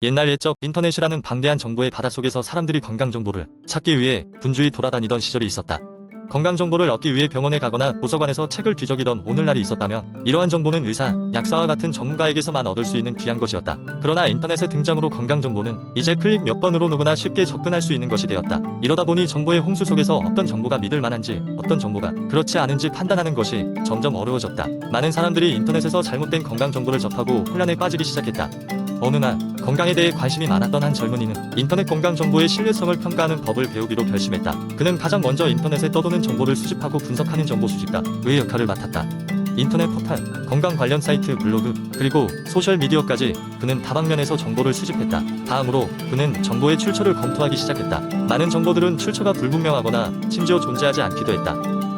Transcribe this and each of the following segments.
옛날 옛적 인터넷이라는 방대한 정보의 바닷속에서 사람들이 건강 정보를 찾기 위해 분주히 돌아다니던 시절이 있었다. 건강 정보를 얻기 위해 병원에 가거나 도서관에서 책을 뒤적이던 오늘날이 있었다면 이러한 정보는 의사, 약사와 같은 전문가에게서만 얻을 수 있는 귀한 것이었다. 그러나 인터넷의 등장으로 건강 정보는 이제 클릭 몇 번으로 누구나 쉽게 접근할 수 있는 것이 되었다. 이러다 보니 정보의 홍수 속에서 어떤 정보가 믿을 만한지 어떤 정보가 그렇지 않은지 판단하는 것이 점점 어려워졌다. 많은 사람들이 인터넷에서 잘못된 건강 정보를 접하고 혼란에 빠지기 시작했다. 어느 날 건강에 대해 관심이 많았던 한 젊은이는 인터넷 건강 정보의 신뢰성을 평가하는 법을 배우기로 결심했다. 그는 가장 먼저 인터넷에 떠도는 정보를 수집하고 분석하는 정보 수집가의 역할을 맡았다. 인터넷 포탈, 건강 관련 사이트, 블로그, 그리고 소셜미디어까지 그는 다방면에서 정보를 수집했다. 다음으로 그는 정보의 출처를 검토하기 시작했다. 많은 정보들은 출처가 불분명하거나 심지어 존재하지 않기도 했다.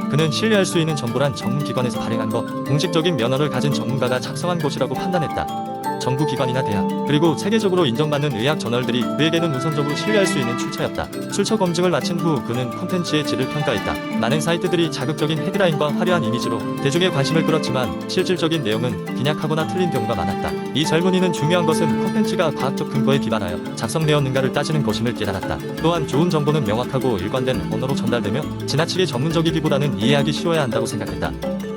그는 신뢰할 수 있는 정보란 전문기관에서 발행한 것, 공식적인 면허를 가진 전문가가 작성한 것이라고 판단했다. 정부기관이나 대학, 그리고 세계적으로 인정받는 의학 저널들이 그에게는 우선적으로 신뢰할 수 있는 출처였다. 출처 검증을 마친 후 그는 콘텐츠의 질을 평가했다. 많은 사이트들이 자극적인 헤드라인과 화려한 이미지로 대중의 관심을 끌었지만 실질적인 내용은 빈약하거나 틀린 경우가 많았다. 이 젊은이는 중요한 것은 콘텐츠가 과학적 근거에 기반하여 작성되었는가를 따지는 것임을 깨달았다. 또한 좋은 정보는 명확하고 일관된 언어로 전달되며 지나치게 전문적이기보다는 이해하기 쉬워야 한다고 생각했다.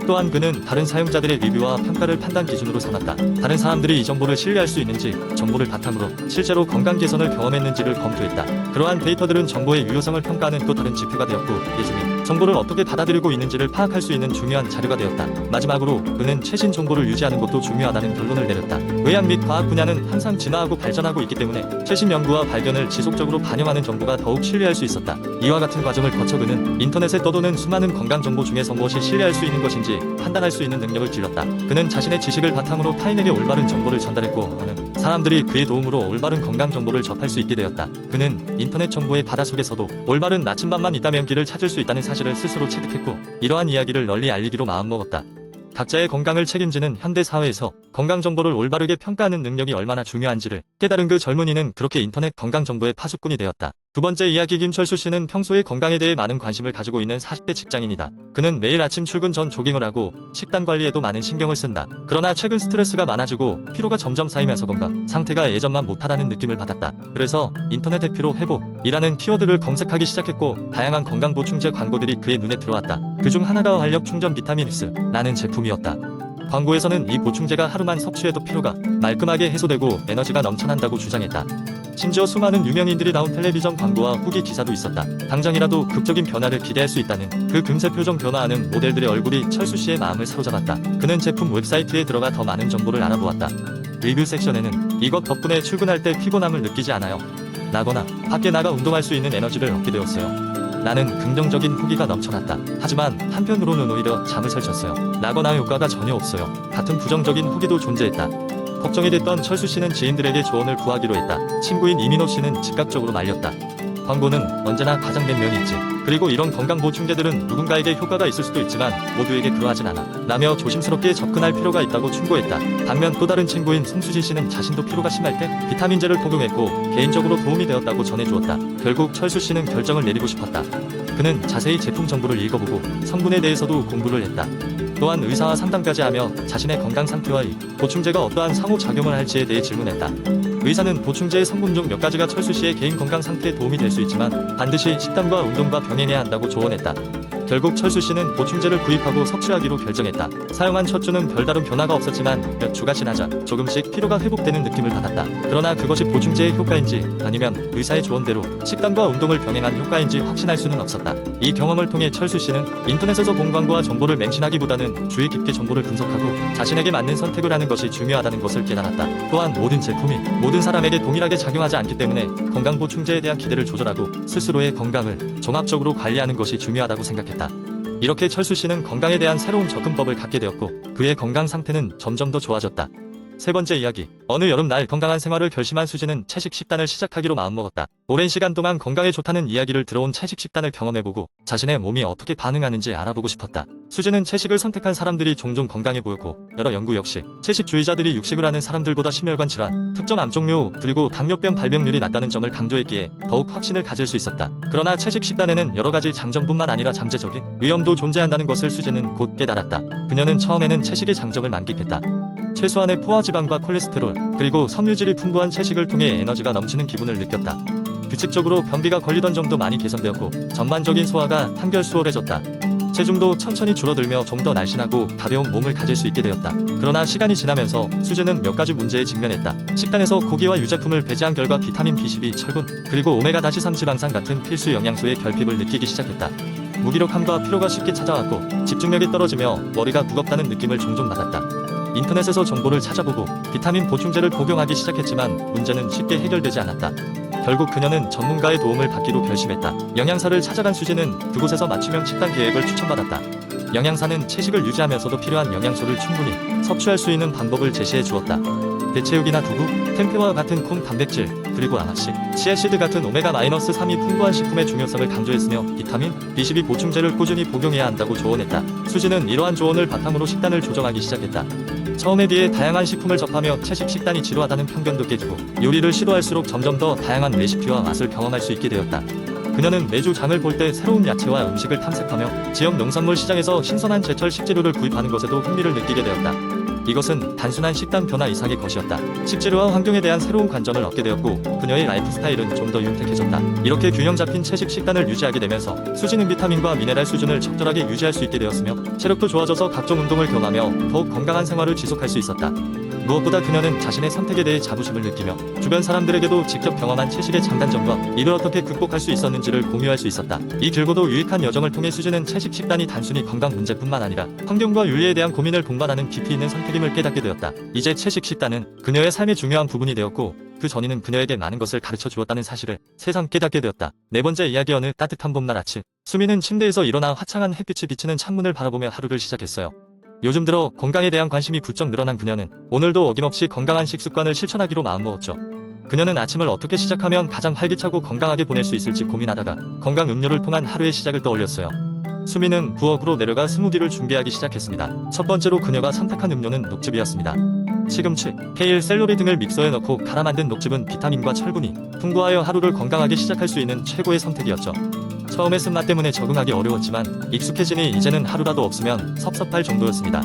또한 그는 다른 사용자들의 리뷰와 평가를 판단 기준으로 삼았다. 다른 사람들이 이 정보를 신뢰할 수 있는지, 정보를 바탕으로 실제로 건강 개선을 경험했는지를 검토했다. 그러한 데이터들은 정보의 유효성을 평가하는 또 다른 지표가 되었고, 대중이 정보를 어떻게 받아들이고 있는지를 파악할 수 있는 중요한 자료가 되었다. 마지막으로 그는 최신 정보를 유지하는 것도 중요하다는 결론을 내렸다. 의학 및 과학 분야는 항상 진화하고 발전하고 있기 때문에 최신 연구와 발견을 지속적으로 반영하는 정보가 더욱 신뢰할 수 있었다. 이와 같은 과정을 거쳐 그는 인터넷에 떠도는 수많은 건강 정보 중에서 무엇이 신뢰할 수 있는 것인지 판단할 수 있는 능력을 길렀다. 그는 자신의 지식을 바탕으로 타인에게 올바른 정보를 전달했고 많은 사람들이 그의 도움으로 올바른 건강 정보를 접할 수 있게 되었다. 그는 인터넷 정보의 바닷속에서도 올바른 나침반만 있다면 길을 찾을 수 있다는 사실을 스스로 체득했고 이러한 이야기를 널리 알리기로 마음먹었다. 각자의 건강을 책임지는 현대 사회에서 건강 정보를 올바르게 평가하는 능력이 얼마나 중요한지를 깨달은 그 젊은이는 그렇게 인터넷 건강 정보의 파수꾼이 되었다. 두 번째 이야기. 김철수 씨는 평소에 건강에 대해 많은 관심을 가지고 있는 40대 직장인이다. 그는 매일 아침 출근 전 조깅을 하고 식단 관리에도 많은 신경을 쓴다. 그러나 최근 스트레스가 많아지고 피로가 점점 쌓이면서 건강 상태가 예전만 못하다는 느낌을 받았다. 그래서 인터넷 피로 회복이라는 키워드를 검색하기 시작했고 다양한 건강 보충제 광고들이 그의 눈에 들어왔다. 그중 하나가 활력 충전 비타민 X라는 제품이었다. 광고에서는 이 보충제가 하루만 섭취해도 피로가 말끔하게 해소되고 에너지가 넘쳐난다고 주장했다. 심지어 수많은 유명인들이 나온 텔레비전 광고와 후기 기사도 있었다. 당장이라도 극적인 변화를 기대할 수 있다는 그 금세 표정 변화하는 모델들의 얼굴이 철수 씨의 마음을 사로잡았다. 그는 제품 웹사이트에 들어가 더 많은 정보를 알아보았다. 리뷰 섹션에는 이것 덕분에 출근할 때 피곤함을 느끼지 않아요. 라거나 밖에 나가 운동할 수 있는 에너지를 얻게 되었어요. 라는 긍정적인 후기가 넘쳐났다. 하지만 한편으로는 오히려 잠을 설쳤어요. 라거나 효과가 전혀 없어요. 같은 부정적인 후기도 존재했다. 걱정이 됐던 철수 씨는 지인들에게 조언을 구하기로 했다. 친구인 이민호 씨는 즉각적으로 말렸다. 광고는 언제나 과장된 면이 있지. 그리고 이런 건강 보충제들은 누군가에게 효과가 있을 수도 있지만 모두에게 그러하진 않아. 라며 조심스럽게 접근할 필요가 있다고 충고했다. 반면 또 다른 친구인 송수진 씨는 자신도 피로가 심할 때 비타민제를 복용했고 개인적으로 도움이 되었다고 전해주었다. 결국 철수 씨는 결정을 내리고 싶었다. 그는 자세히 제품 정보를 읽어보고 성분에 대해서도 공부를 했다. 또한 의사와 상담까지 하며 자신의 건강 상태와 이 보충제가 어떠한 상호작용을 할지에 대해 질문했다. 의사는 보충제의 성분 중 몇 가지가 철수 씨의 개인 건강 상태에 도움이 될 수 있지만 반드시 식단과 운동과 병행해야 한다고 조언했다. 결국 철수 씨는 보충제를 구입하고 섭취하기로 결정했다. 사용한 첫 주는 별다른 변화가 없었지만 몇 주가 지나자 조금씩 피로가 회복되는 느낌을 받았다. 그러나 그것이 보충제의 효과인지 아니면 의사의 조언대로 식단과 운동을 병행한 효과인지 확신할 수는 없었다. 이 경험을 통해 철수 씨는 인터넷에서 본 광고와 정보를 맹신하기보다는 주의 깊게 정보를 분석하고 자신에게 맞는 선택을 하는 것이 중요하다는 것을 깨달았다. 또한 모든 제품이 모든 사람에게 동일하게 작용하지 않기 때문에 건강 보충제에 대한 기대를 조절하고 스스로의 건강을 종합적으로 관리하는 것이 중요하다고 생각했다. 이렇게 철수 씨는 건강에 대한 새로운 접근법을 갖게 되었고 그의 건강 상태는 점점 더 좋아졌다. 세 번째 이야기. 어느 여름날 건강한 생활을 결심한 수지는 채식 식단을 시작하기로 마음먹었다. 오랜 시간 동안 건강에 좋다는 이야기를 들어온 채식 식단을 경험해보고 자신의 몸이 어떻게 반응하는지 알아보고 싶었다. 수지는 채식을 선택한 사람들이 종종 건강해 보였고 여러 연구 역시 채식주의자들이 육식을 하는 사람들보다 심혈관 질환, 특정 암 종류, 그리고 당뇨병 발병률이 낮다는 점을 강조했기에 더욱 확신을 가질 수 있었다. 그러나 채식 식단에는 여러 가지 장점뿐만 아니라 잠재적인 위험도 존재한다는 것을 수지는 곧 깨달았다. 그녀는 처음에는 채식의 장점을 만끽했다. 최소한의 포화지방과 콜레스테롤, 그리고 섬유질이 풍부한 채식을 통해 에너지가 넘치는 기분을 느꼈다. 규칙적으로 변비가 걸리던 점도 많이 개선되었고 전반적인 소화가 한결 수월해졌다. 체중도 천천히 줄어들며 좀 더 날씬하고 가벼운 몸을 가질 수 있게 되었다. 그러나 시간이 지나면서 수지는 몇 가지 문제에 직면했다. 식단에서 고기와 유제품을 배제한 결과 비타민 B12, 철분, 그리고 오메가-3 지방산 같은 필수 영양소의 결핍을 느끼기 시작했다. 무기력함과 피로가 쉽게 찾아왔고 집중력이 떨어지며 머리가 무겁다는 느낌을 종종 받았다. 인터넷에서 정보를 찾아보고 비타민 보충제를 복용하기 시작했지만 문제는 쉽게 해결되지 않았다. 결국 그녀는 전문가의 도움을 받기로 결심했다. 영양사를 찾아간 수지는 그곳에서 맞춤형 식단 계획을 추천받았다. 영양사는 채식을 유지하면서도 필요한 영양소를 충분히 섭취할 수 있는 방법을 제시해 주었다. 대체육이나 두부, 템페와 같은 콩 단백질, 그리고 아마씨, 치아씨드 같은 오메가-3이 풍부한 식품의 중요성을 강조했으며 비타민, B12 보충제를 꾸준히 복용해야 한다고 조언했다. 수지는 이러한 조언을 바탕으로 식단을 조정하기 시작했다. 처음에 비해 다양한 식품을 접하며 채식 식단이 지루하다는 편견도 깨지고 요리를 시도할수록 점점 더 다양한 레시피와 맛을 경험할 수 있게 되었다. 그녀는 매주 장을 볼 때 새로운 야채와 음식을 탐색하며 지역 농산물 시장에서 신선한 제철 식재료를 구입하는 것에도 흥미를 느끼게 되었다. 이것은 단순한 식단 변화 이상의 것이었다. 식재료와 환경에 대한 새로운 관점을 얻게 되었고 그녀의 라이프 스타일은 좀 더 윤택해졌다. 이렇게 균형 잡힌 채식 식단을 유지하게 되면서 수지는 비타민과 미네랄 수준을 적절하게 유지할 수 있게 되었으며 체력도 좋아져서 각종 운동을 겸하며 더욱 건강한 생활을 지속할 수 있었다. 무엇보다 그녀는 자신의 선택에 대해 자부심을 느끼며 주변 사람들에게도 직접 경험한 채식의 장단점과 이를 어떻게 극복할 수 있었는지를 공유할 수 있었다. 이 길고도 유익한 여정을 통해 수지는 채식 식단이 단순히 건강 문제뿐만 아니라 환경과 윤리에 대한 고민을 동반하는 깊이 있는 선택임을 깨닫게 되었다. 이제 채식 식단은 그녀의 삶의 중요한 부분이 되었고 그 전에는 그녀에게 많은 것을 가르쳐 주었다는 사실을 새삼 깨닫게 되었다. 네 번째 이야기. 어느 따뜻한 봄날 아침, 수미는 침대에서 일어나 화창한 햇빛이 비치는 창문을 바라보며 하루를 시작했어요. 요즘 들어 건강에 대한 관심이 부쩍 늘어난 그녀는 오늘도 어김없이 건강한 식습관을 실천하기로 마음먹었죠. 그녀는 아침을 어떻게 시작하면 가장 활기차고 건강하게 보낼 수 있을지 고민하다가 건강 음료를 통한 하루의 시작을 떠올렸어요. 수미는 부엌으로 내려가 스무디를 준비하기 시작했습니다. 첫 번째로 그녀가 선택한 음료는 녹즙이었습니다. 시금치, 케일, 샐러리 등을 믹서에 넣고 갈아 만든 녹즙은 비타민과 철분이 풍부하여 하루를 건강하게 시작할 수 있는 최고의 선택이었죠. 처음에 쓴맛 때문에 적응하기 어려웠지만 익숙해지니 이제는 하루라도 없으면 섭섭할 정도였습니다.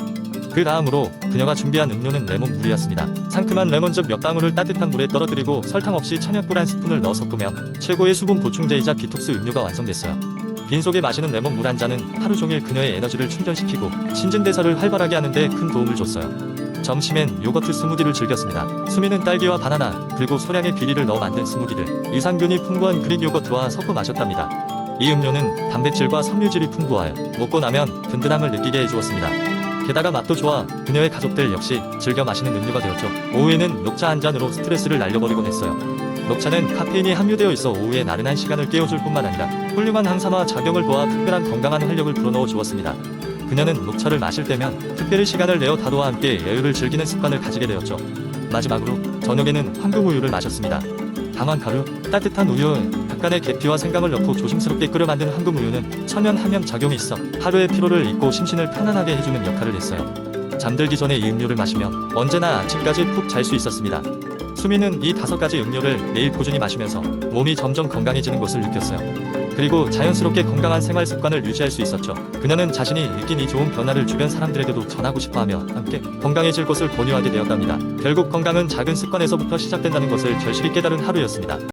그 다음으로 그녀가 준비한 음료는 레몬물이었습니다. 상큼한 레몬즙 몇 방울을 따뜻한 물에 떨어뜨리고 설탕 없이 천연꿀 한 스푼을 넣어 섞으면 최고의 수분 보충제이자 디톡스 음료가 완성됐어요. 빈속에 마시는 레몬물 한 잔은 하루 종일 그녀의 에너지를 충전시키고 신진대사를 활발하게 하는데 큰 도움을 줬어요. 점심엔 요거트 스무디를 즐겼습니다. 수미는 딸기와 바나나, 그리고 소량의 귀리를 넣어 만든 스무디를 유산균이 풍부한 그릭 요거트와 섞어 마셨답니다. 이 음료는 단백질과 섬유질이 풍부하여 먹고 나면 든든함을 느끼게 해주었습니다. 게다가 맛도 좋아 그녀의 가족들 역시 즐겨 마시는 음료가 되었죠. 오후에는 녹차 한 잔으로 스트레스를 날려버리곤 했어요. 녹차는 카페인이 함유되어 있어 오후에 나른한 시간을 깨워줄 뿐만 아니라 훌륭한 항산화 작용을 도와 특별한 건강한 활력을 불어넣어 주었습니다. 그녀는 녹차를 마실 때면 특별히 시간을 내어 다도와 함께 여유를 즐기는 습관을 가지게 되었죠. 마지막으로 저녁에는 황금우유를 마셨습니다. 강한 가루, 따뜻한 우유에 약간의 계피와 생강을 넣고 조심스럽게 끓여 만든 황금우유는 천연 함염 작용이 있어 하루의 피로를 잊고 심신을 편안하게 해주는 역할을 했어요. 잠들기 전에 이 음료를 마시면 언제나 아침까지 푹 잘 수 있었습니다. 수미는 이 5가지 음료를 매일 꾸준히 마시면서 몸이 점점 건강해지는 것을 느꼈어요. 그리고 자연스럽게 건강한 생활 습관을 유지할 수 있었죠. 그녀는 자신이 느낀 이 좋은 변화를 주변 사람들에게도 전하고 싶어하며 함께 건강해질 것을 권유하게 되었답니다. 결국 건강은 작은 습관에서부터 시작된다는 것을 절실히 깨달은 하루였습니다.